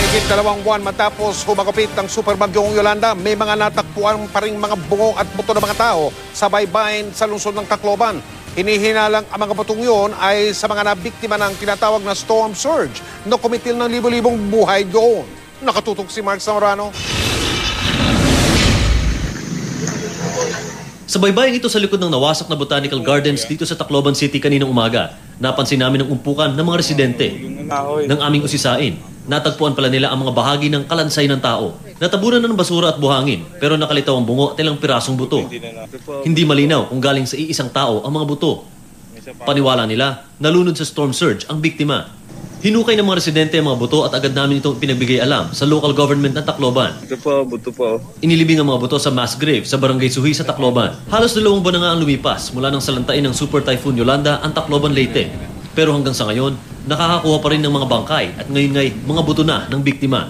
Higit 2 buwan matapos humagupit ng superbagyong Yolanda, may mga natakpuan pa rin mga bungo at buto ng mga tao sa baybayin sa lungsod ng Tacloban. Hinihinalang ang mga butong yun ay sa mga nabiktima ng tinatawag na storm surge na kumitil ng libo-libong buhay doon. Nakatutok si Mark Zamorano. Sa baybayin ito sa likod ng nawasak na Botanical Gardens dito sa Tacloban City kaninang umaga, napansin namin ang umpukan ng mga residente. Nang aming usisain, natagpuan pala nila ang mga bahagi ng kalansay ng tao. Natabunan na ng basura at buhangin, pero nakalitaw ang bungo at ilang pirasong buto. Hindi malinaw kung galing sa iisang tao ang mga buto. Paniwala nila, nalunod sa storm surge ang biktima. Hinukay ng mga residente ang mga buto at agad namin itong pinagbigay alam sa local government ng Tacloban. Buto po. Inilibing ang mga buto sa mass grave sa Barangay Suhi sa Tacloban. Halos 2 buwan na nga ang lumipas mula nang salantain ng Super Typhoon Yolanda ang Tacloban Leyte. Pero hanggang sa ngayon, nakakakuha pa rin ng mga bangkay at ngayon ngay mga buto na ng biktima.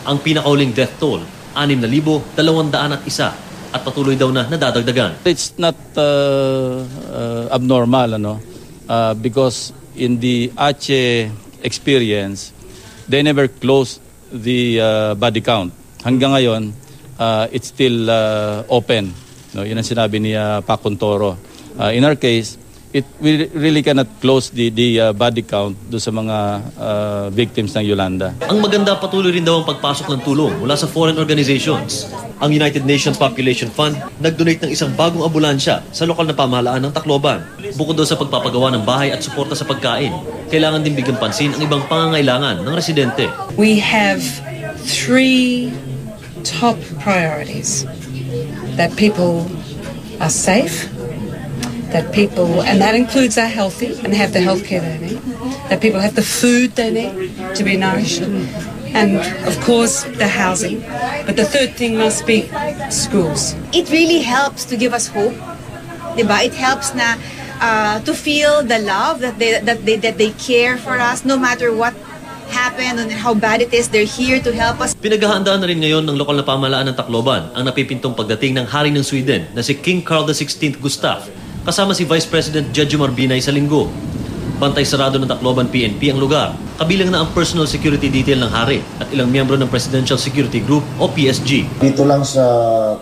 Ang pinakauling death toll, 6,201 at patuloy daw na nadadagdagan. It's not abnormal, because in the Aceh experience, they never closed the body count. Hanggang ngayon, it's still open. Yun ang sinabi ni Pacontoro. In our case, we really cannot close the body count do sa mga victims ng Yolanda. Ang maganda, patuloy rin daw ang pagpasok ng tulong mula sa foreign organizations. Ang United Nations Population Fund nag-donate ng isang bagong ambulansya sa lokal na pamahalaan ng Tacloban. Bukod daw sa pagpapagawa ng bahay at suporta sa pagkain, kailangan din bigyan pansin ang ibang pangangailangan ng residente. We have 3 top priorities: that people are safe, that people, and that includes are healthy and have the healthcare they need, that people have the food they need to be nourished, and of course the housing. But the third thing must be schools. It really helps to give us hope, diba? It helps na to feel the love that they care for us, no matter what happened and how bad it is. They're here to help us. Pinaghahandaan na rin ngayon ng lokal na pamahalaan ng Tacloban ang napipintong pagdating ng hari ng Sweden na si King Carl XVI Gustaf, kasama si Vice President Jejomar Binay sa linggo. Bantay sarado ng Tacloban PNP ang lugar. Kabilang na ang personal security detail ng hari at ilang miyembro ng Presidential Security Group o PSG. Dito lang sa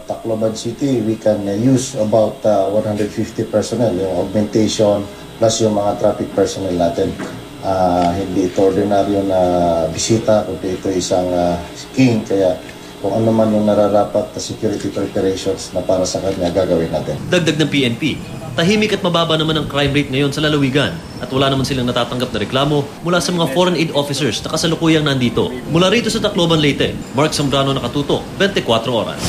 Tacloban City, we can use about 150 personnel, yung augmentation plus yung mga traffic personnel natin. Hindi ito ordinaryo na bisita, kundi ito isang king, kaya kung ano man yung nararapat na security preparations na para sa kanya gagawin natin. Dagdag ng PNP, tahimik at mababa naman ang crime rate ngayon sa lalawigan at wala naman silang natatanggap na reklamo mula sa mga foreign aid officers na kasalukuyang nandito. Mula rito sa Tacloban, Leyte, Mark Zamorano, nakatutok, 24 oras.